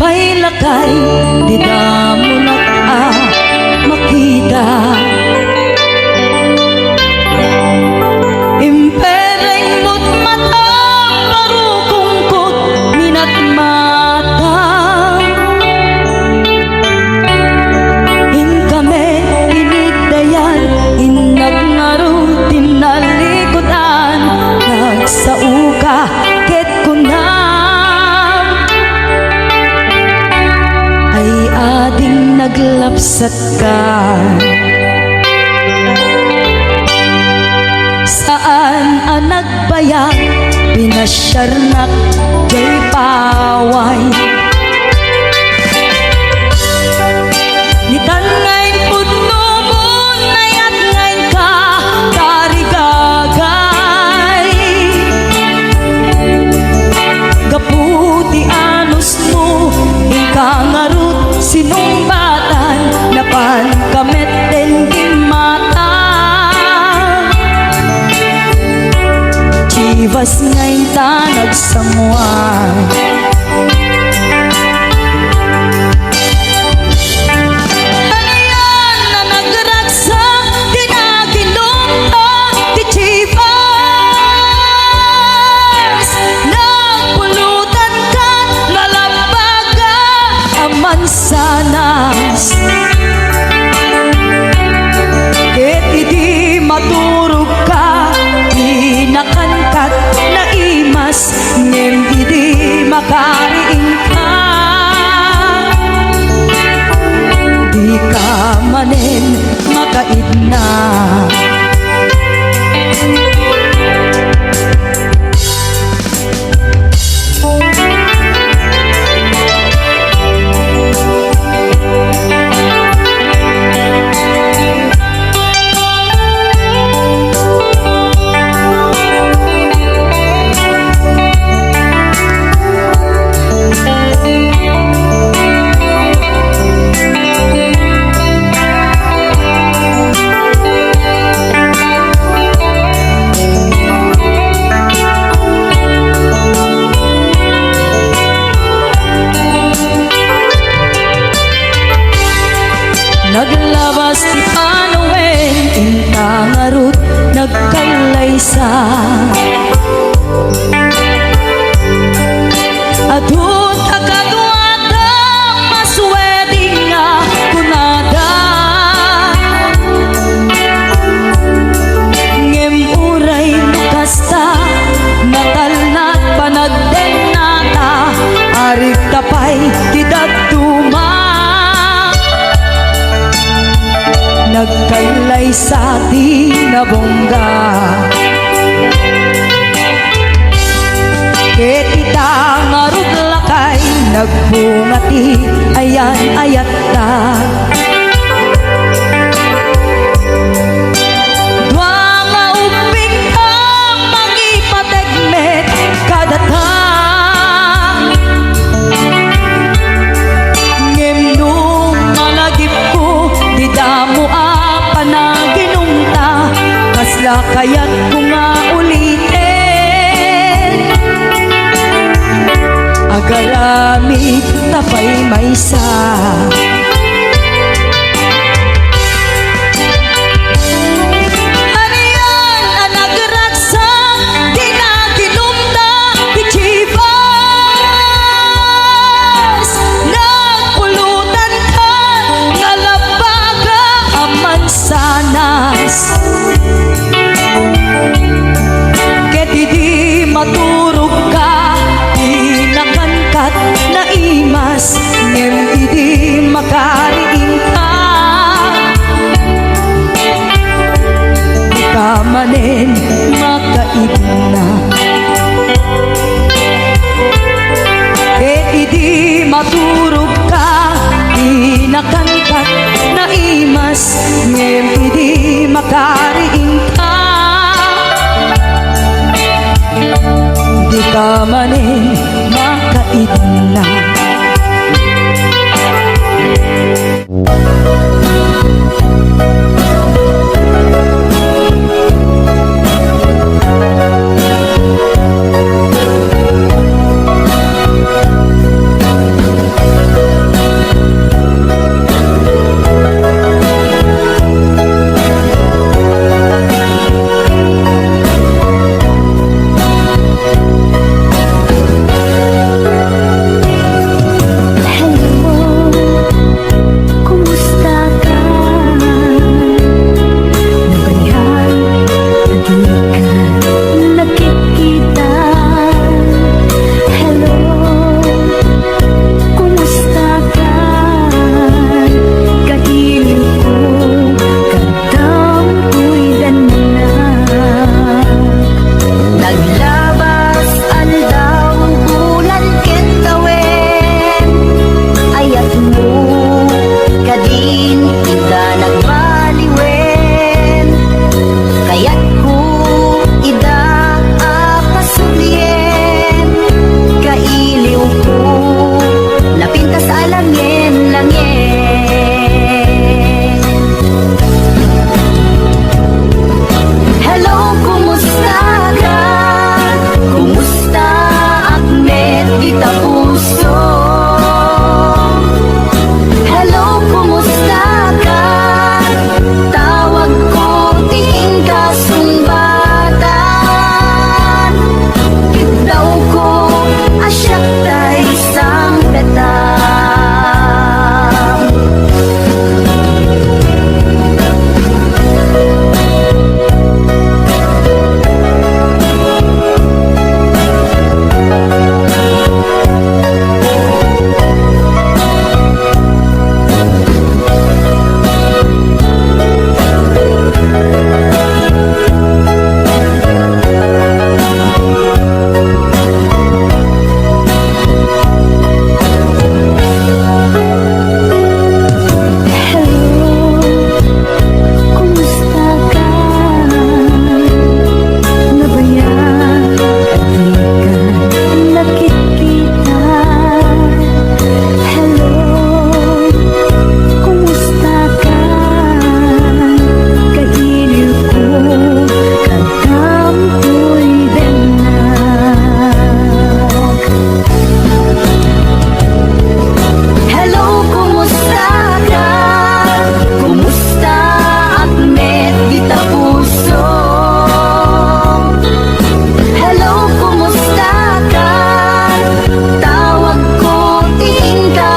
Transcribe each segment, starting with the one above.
pa'y lakay, di na mo na makita. Impereng mo't mata, parukungkot, minat mata. In kami, inigdayan, inagnaro, tinalikotan, nagsauka, ket kunam. Ay ading naglapsat ka. Saan ang nagbayag, pinasyarnak, jay paway. Nitan ngayon pudno mo, nayat ngayon ka, karigagay. Gaputi anos mo, inkangarut, sinumbatan, napan kamet din di mata. Chivas ngayon ta nagsamuan. Ano yan na nagragsak, di na ginumpa, di Chivas. Napulutan ka, nalabaga, aman sanas. Ket idi maturog ka, inakankat na imas, ngem idi makariing ka. Di ka manen makaidna. Naglabas ti Panuel, intangarut, nagkalaysa. Adun agagwada, masweding nga kunada. Ngem uray makasta, natalnat panagden nata, arik tapay tidagtuma. Nagkailay sa di na bongga. Ket itangarut lakay, nagbungati, ayan ayat ta. Dwa nga uping ka, mangipategmet kadata. Ngem nung malagip ko, di damo panaginumta, kasla kaya't ko nga ulitin. Agaramid tapay maysa. Ano yan ang nagragsak, di na ginumta, di Chivas. Nagpulutan ka, nalabaga, aman sanas. Ket idi maturog ka, inakankat na imas, ngem idi makariing ka. Di ka manen makaidna. Ket idi maturog ka, inakankat na imas, ngem idi makariing ka. Di ka manen makaidna.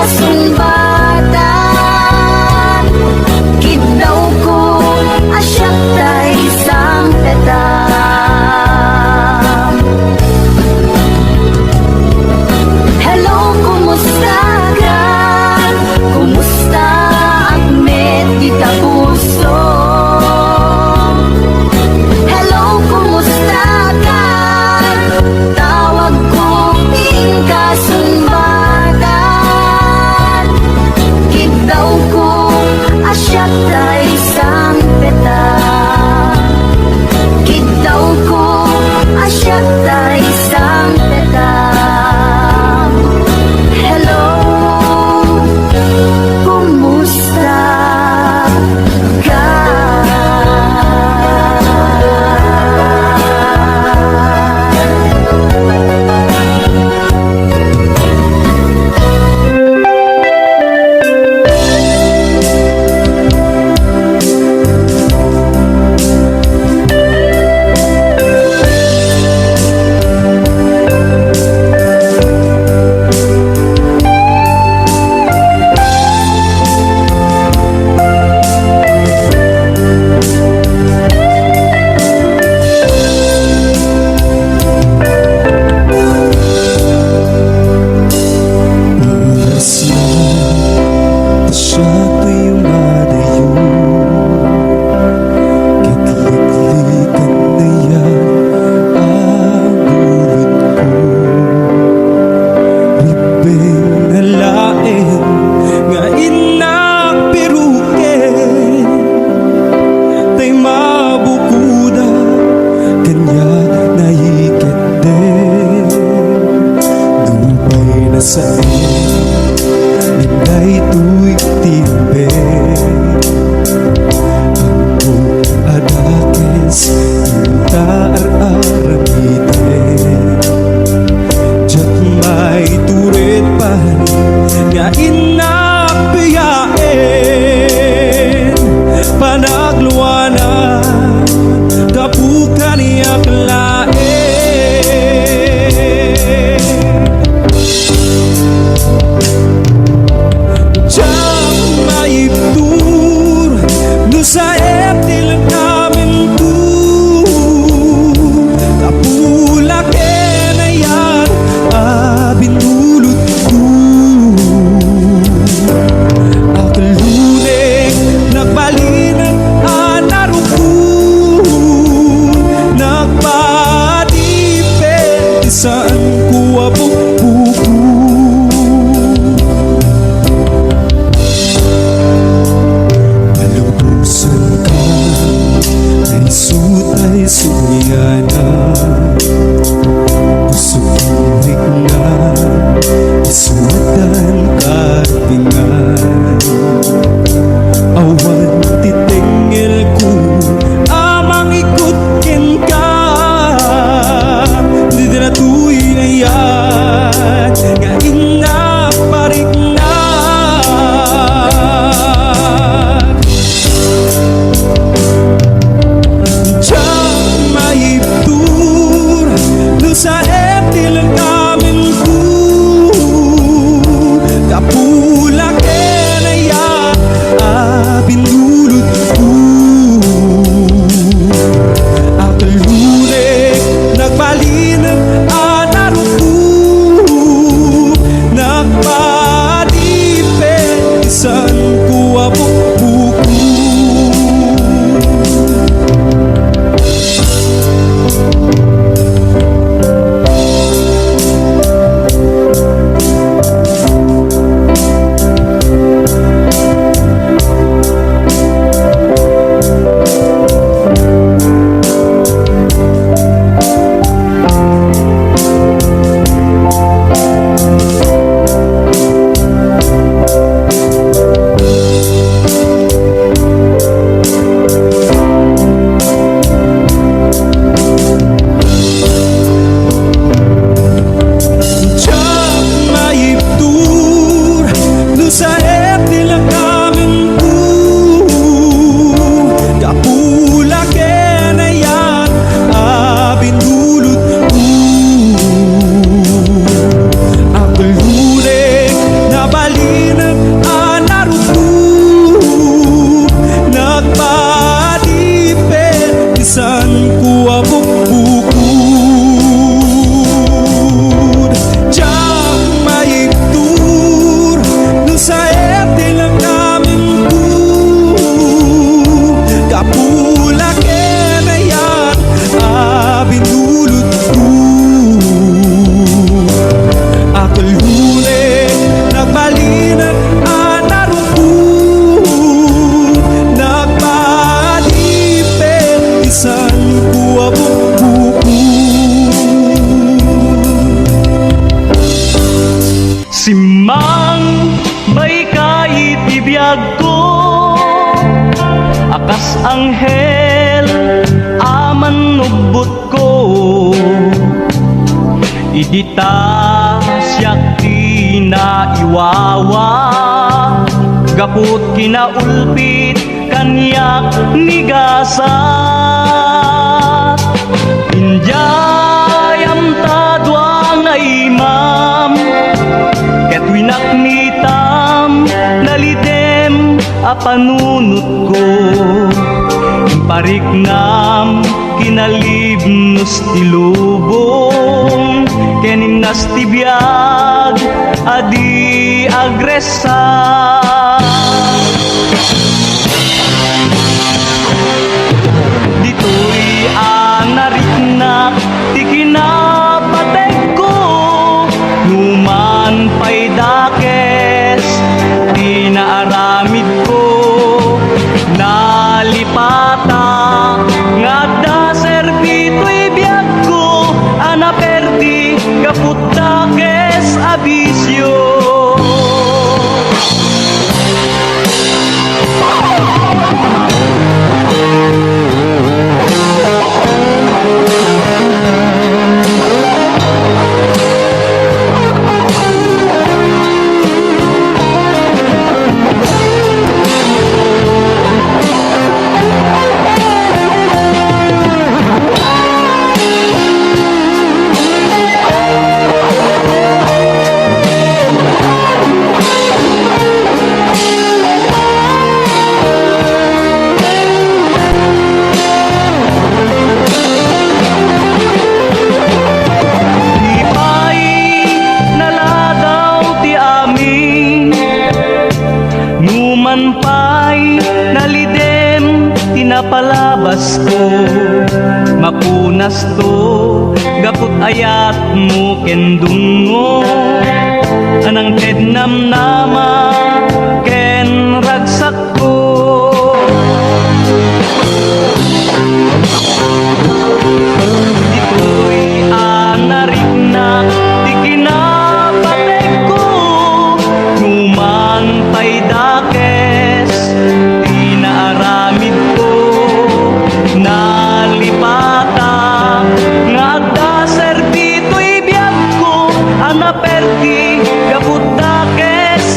kasumbatan. Kidaw ko asyak tay sang petam. Hello, kumusta ka? Kumusta ang met kita puso? Hello, kumusta ka? Tawag ko ting kasumbatan. Kidaw ko asyak tay sang petam. Kidaw ko asyak tay sang petam. Hello, kumusta ka? Oras na siya ko'y umadayo. Kitliklikan na yan ang gulot ko. Ribeng nalain nga inapirukin. Tay mabukuda kanya nahikit din. Lupay na sa'yo Ninday tu'y timbe. Ako adakes Inta ar-aramite. Diyak may turit pa nga inapiyain. Panagluwana kapukan iyak lain. Diyak maibtur no sa etil namin tu. Kapula na yan abinulot ko. Akaluneng nagbalinan May kaitibiyag ko akas anghel aman nugbot ko idita siyak tinaiwawa gaput kinaulpit kanyak nigasat injayam tadwa nga imam ket winakmitam nalidem a panunot ko impariknam kinalibnos ti lubong kening nas ti biag adi agresa ditoy anariknak ti kinapateg ko numan pay dakes di naaramid ko nalipata ngada serbito'y biyag ko anaperdi kaput dakes abisyo palabas ko mapunas to gaput ayat mo kendungo anang tednam nama ken ragsak ko dito'y anariknak di kinapateg ko numan pay dakes di naaramid ko nalipata ngada serbito'y biyag ko anaperdi kaput dakes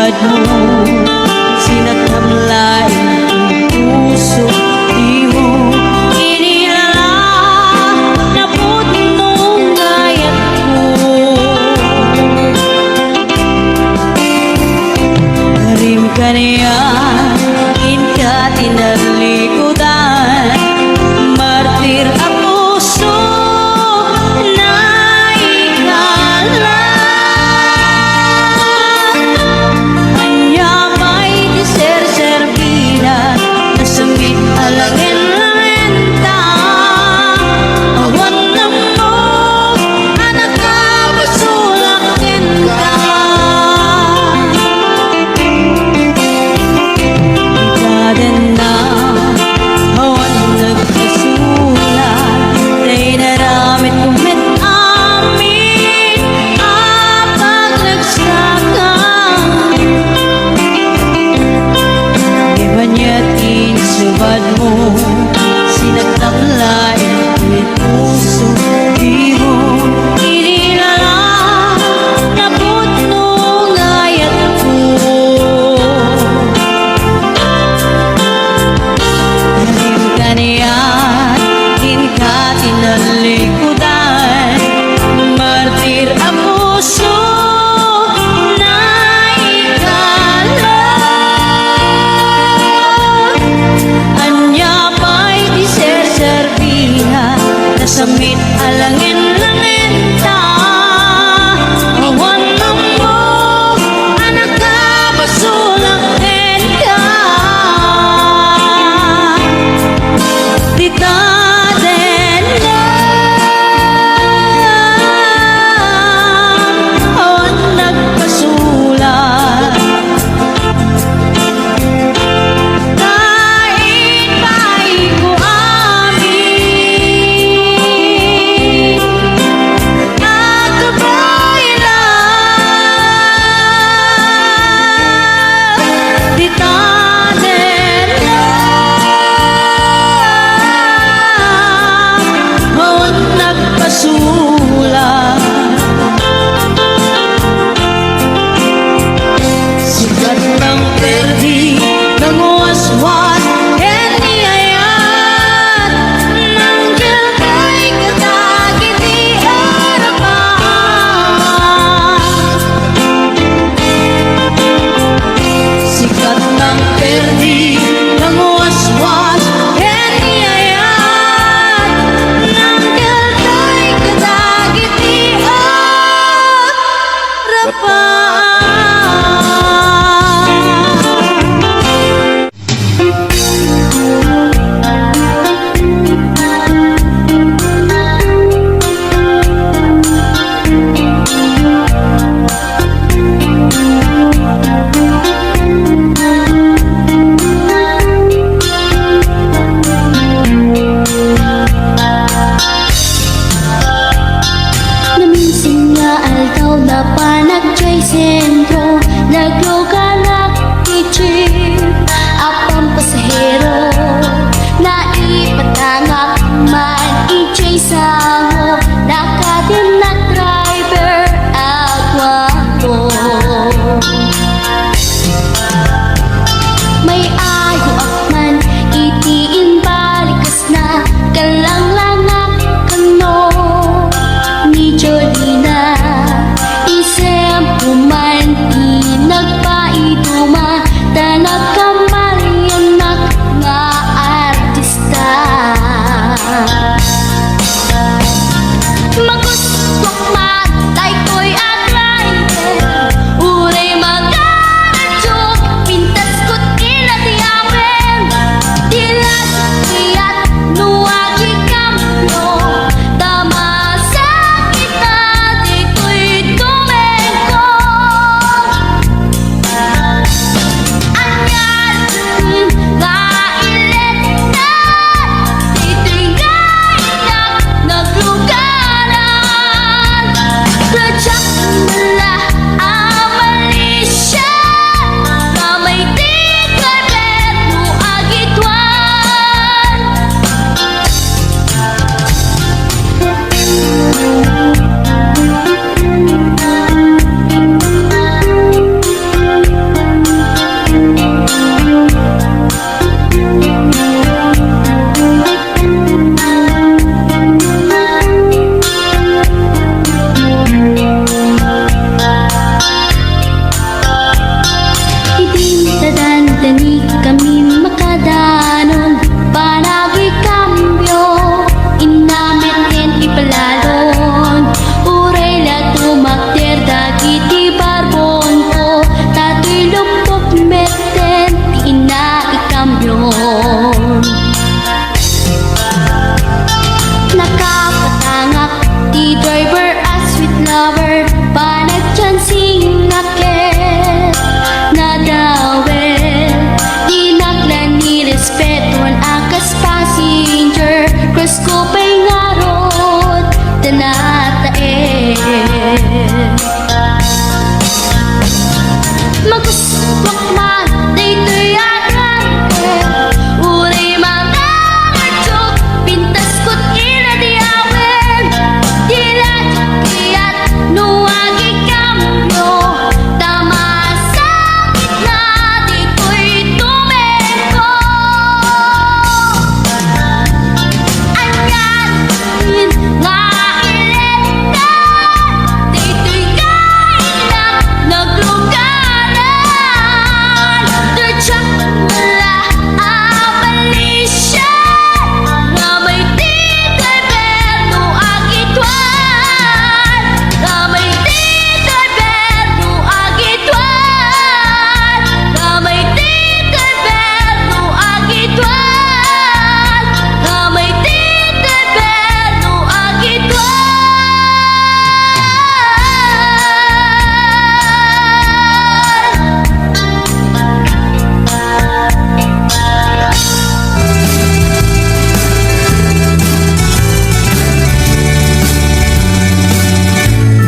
hangad mo sinatamlain ang puso di mo inilala na putnong gayat ko. Karim ka niya inka tinalikutan martir ang puso na ikala. Kanya Wakman, dito'y agante Uri mga ngartsok Pintas ko't inadiyawin Dilat kiyat nuwagi kamyo Tama sa gitna Dito'y tumeko Anyan nga ilenta Dito'y kailang naglugaran Dirtsak mula abalisya Nga may tito'y berno agitwan Nga may tito'y berno agitwan Nga may tito'y berno agitwan Nga may tito'y berno agitwan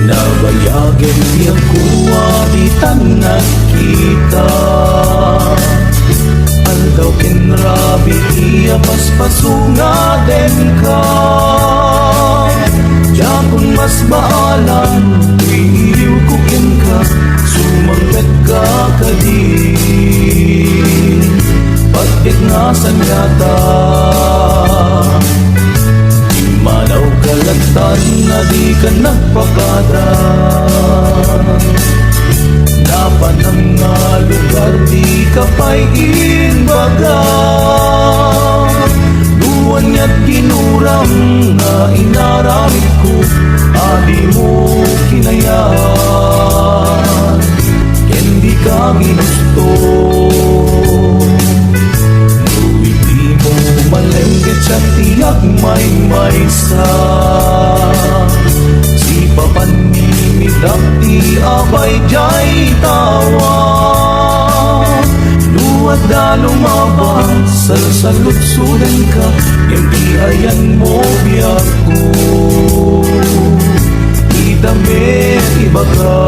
Nabayagin niyang kuwa di tanag kita Aldaw kinrabi iya paspasunga den ka Diyan mas baalan Iliw kukin ka Sumangkat ka kadin Pagkit nga sanyata Manaw kalagtan na di ka nagpakada Dapat ang nga lugar di ka pa'y inbaga Luwan niya't ginuram na inaramid ko Adi mo kinayan Hindi ka ginusto Di mo malengket sa tiyak may maysa Si papanimidap ti abay jay tawa Luwat da lumabang salsalutsudan ka Yung di ayan mo biyak ko Di damit ibaga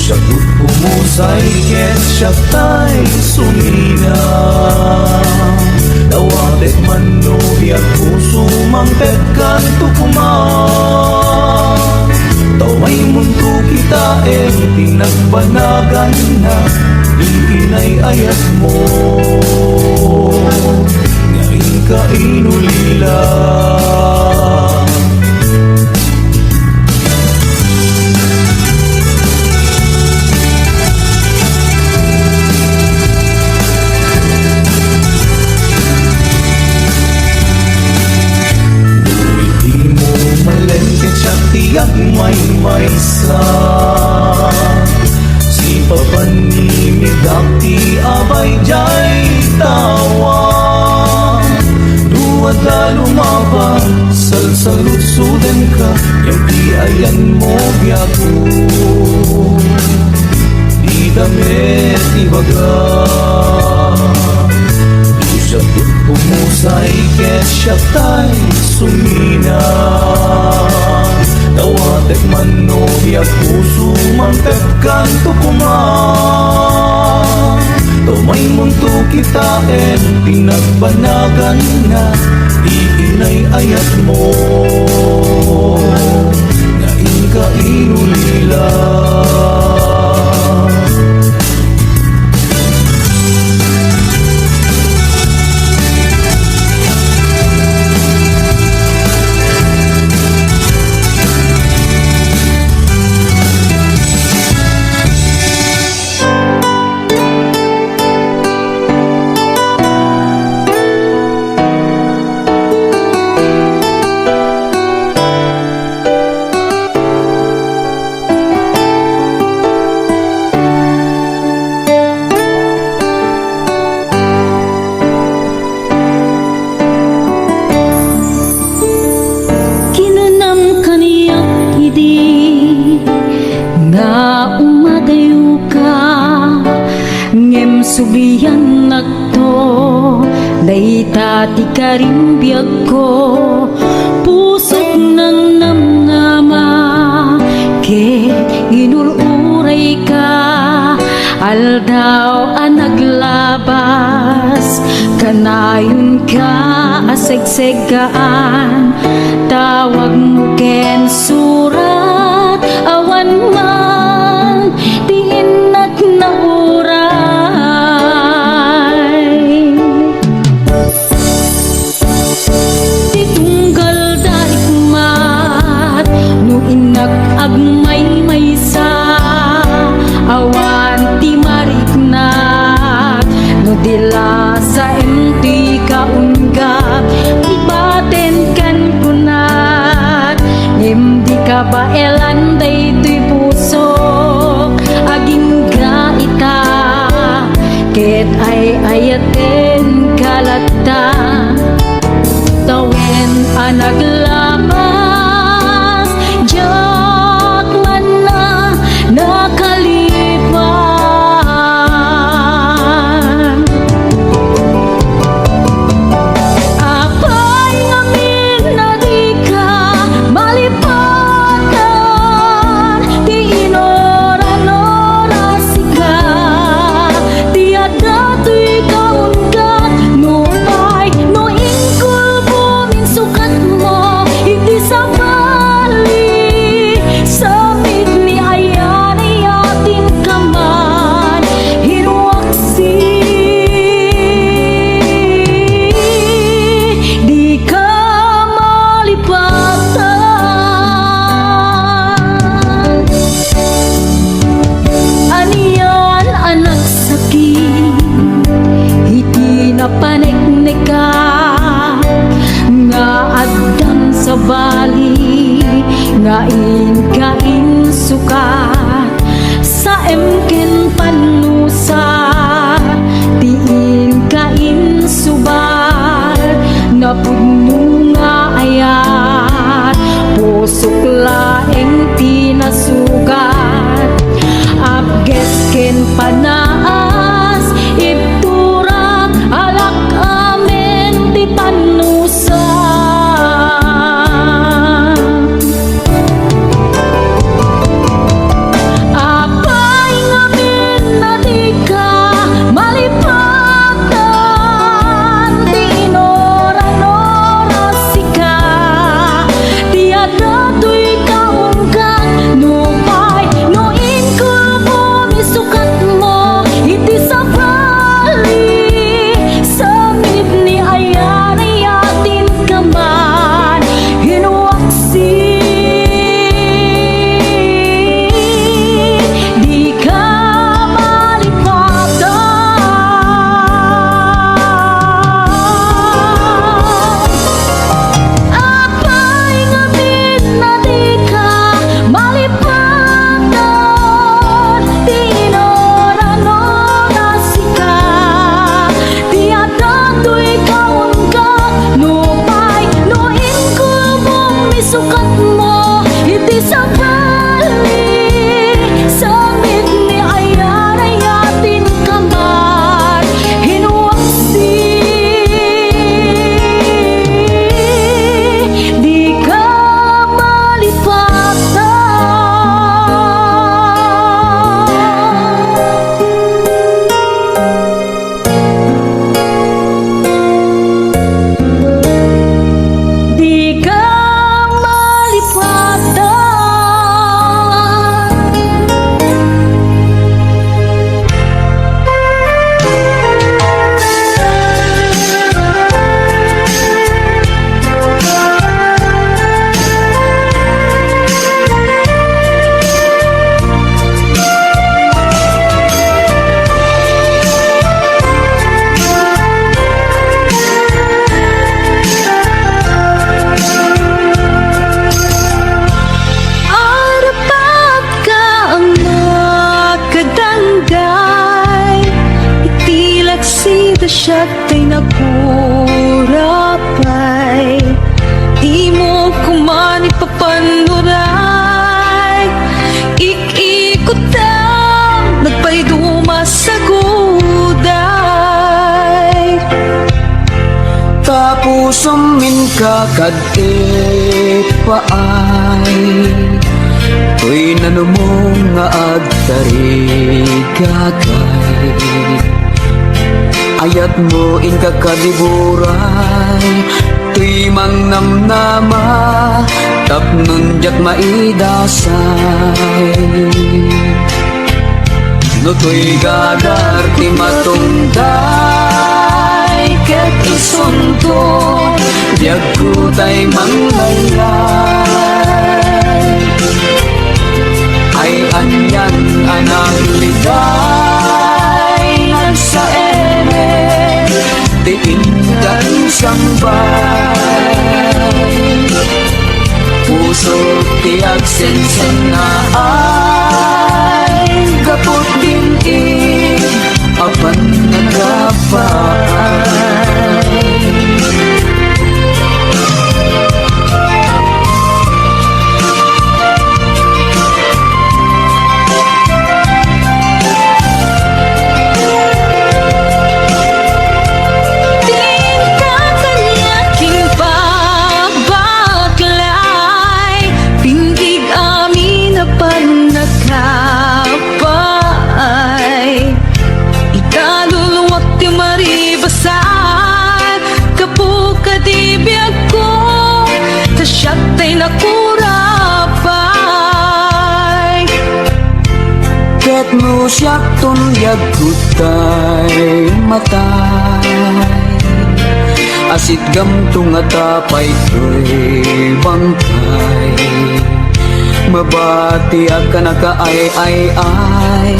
Siyagot pumusay ket siya tay sumina Dawatek man no biyak puso mangket kan tukuman Taway mundo kita pinagbanagan na Iinay ayat mo Ngayon ka inulila Tiyak may maysa Si papanimigak ti abay jay tawa Duwad da lumaban salsalutsudan ka Yung di ayan mo biyago Di damit ibaga Di siya pumusay ket siya tay sumina Dawatek man no biyak puso mangket kan tukuman Tumay mundo kita pinagbanagan na Iinay ayat mo Ngayon ka inulila Subiyan nagto Dayta ti karimbiag ko Pusok ng namngama Ke inururay ka Aldaw ang naglabas, kanayon ka asegsegaan. Tawag mo ken surat, awan man diin nagnauray. Titunggal daikmat, no inag-agmay maysa, awan ti mariknat, no dila sa enti kaunggap, ibaten kan kunat, ngem di ka ba elanday tuy puso, aging gaita, ket ay ayaten kalata, tawen ang naglabas, diyak man na nakalipan. Apay ngamin na di ka malipatan, di inora-nora sika, di adato'y kaunggap, nupay no ingkul bumin sukat mo, hindi sa bali, samit ni ayan ay ating kaman, hinuaksi, di ka malipatan. Aniyan anak sakit, hindi na paniknika, nga addan sa bali, nga in sukat, sa emken panusa, tiin kain subar, napudno nga ayat, pusok laeng tinasugat, abges ken panaas, ibtura alak amen ti panusa. Apay ngamin na di ka malipatan, di inora-nora sika, di adato'y kaunggat, nupay no ingkul bumisukat mo, hindi sa bali, samit ni ayan ay atin kaman, hinuaksi, di ka malipatan. Apay ngamin na di ka malipatan, di inora-nora sika, di adato'y kaunggat, nupay no ingkul bumisukat mo, hindi sa bali, samit ni ayan ay atin kaman, hinuaksi, di ka malipatan. Di ka Arapag ka ang makadanggay, itilat sida siya tay nagkurapay, di mo kuman ipapanuray, ikikot ang nagpayduma sa guday. Tapos amin ka kad paay, Uy nanumong nga agtarigagay ayat mo in kakadiburay tuy mang namnama tapnon jat maidasay no tuy gagar ti matungday ket isunto diag kutay manglayay ay anyan anang ligay nagsa eme tiindan sambay puso tiag sensen na ay kapot dinig apan nagapay Siya'y nakurapay ket mo siyak tunyag kutay matay asit gamtung atapay to'y bangkay mabati at kanakaay-ay-ay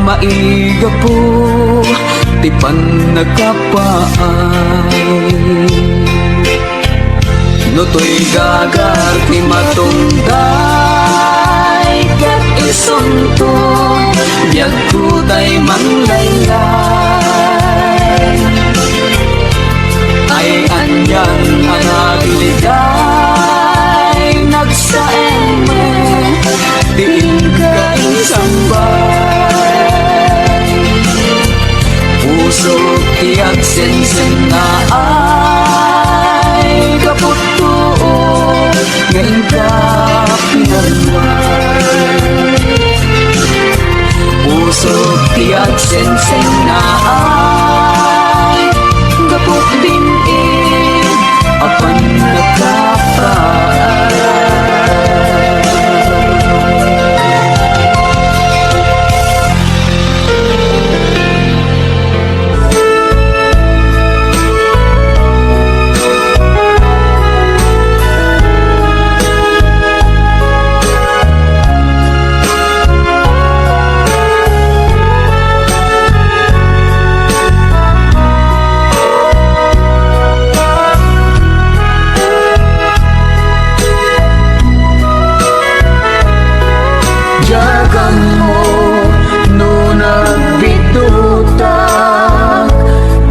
maiga po tipan nagkapaay no to'y gagar ti matungday ket isunto diag kutay manglayay ay anyan ang agligay nagsaeme diin ka isambay puso tiag sensen na ay kaput ngayon ka pinalway puso tiyak senseng na ay kapot dinig apan nagkapay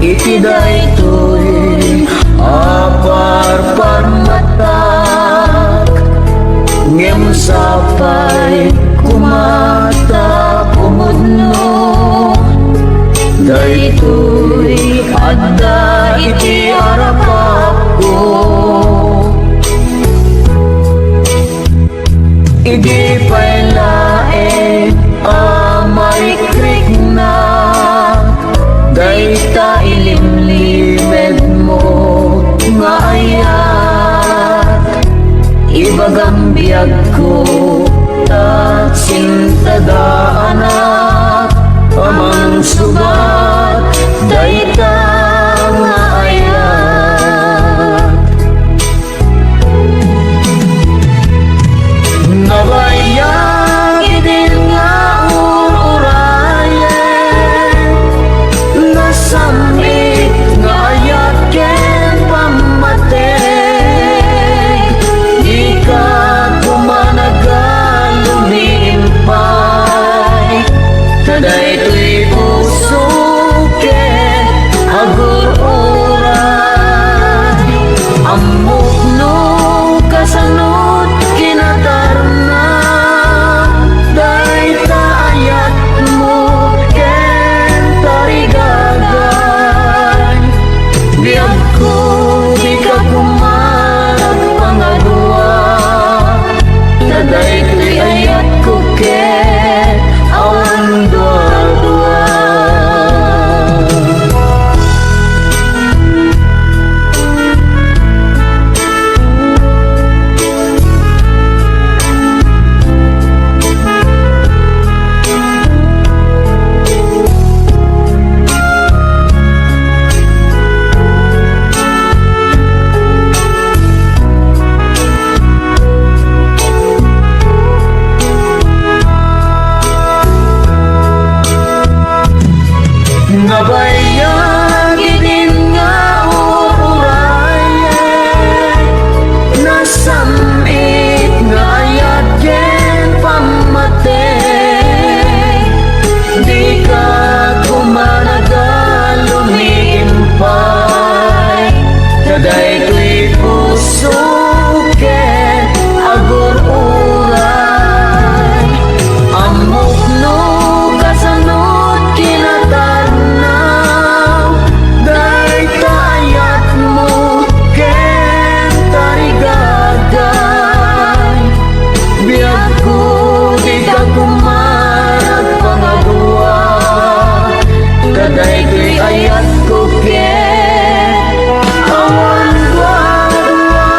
itiday to'y apar-par matak ngem sapay kumata kumudno day to'y adda iti arapap ko idi pa'y lae amay krik na dayta ilimlimed mo nga ayat ibagam biyag ko Nga bayag din nga urayan nasamit nga ayat ken pamatay di ka kumanagal lumiimpay kaday ko'y puso ken agur-uray amok no kasanod kinatarnaw day kayat mo ken tarigagay biyag ko di ka kumarag pangadua kaday ko'y ayat ko ken awan dua-dua.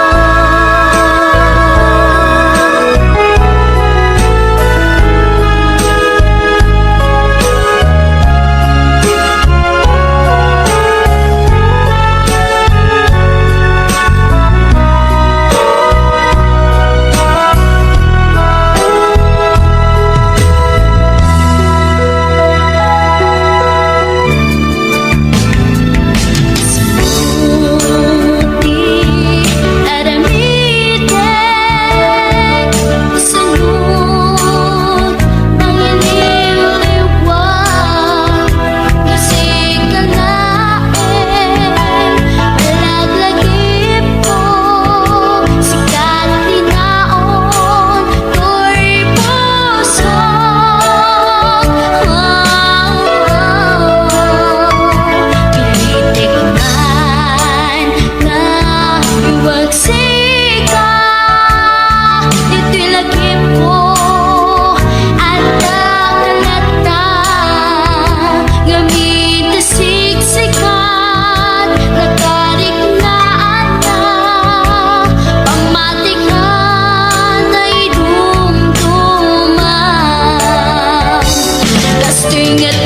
Sing it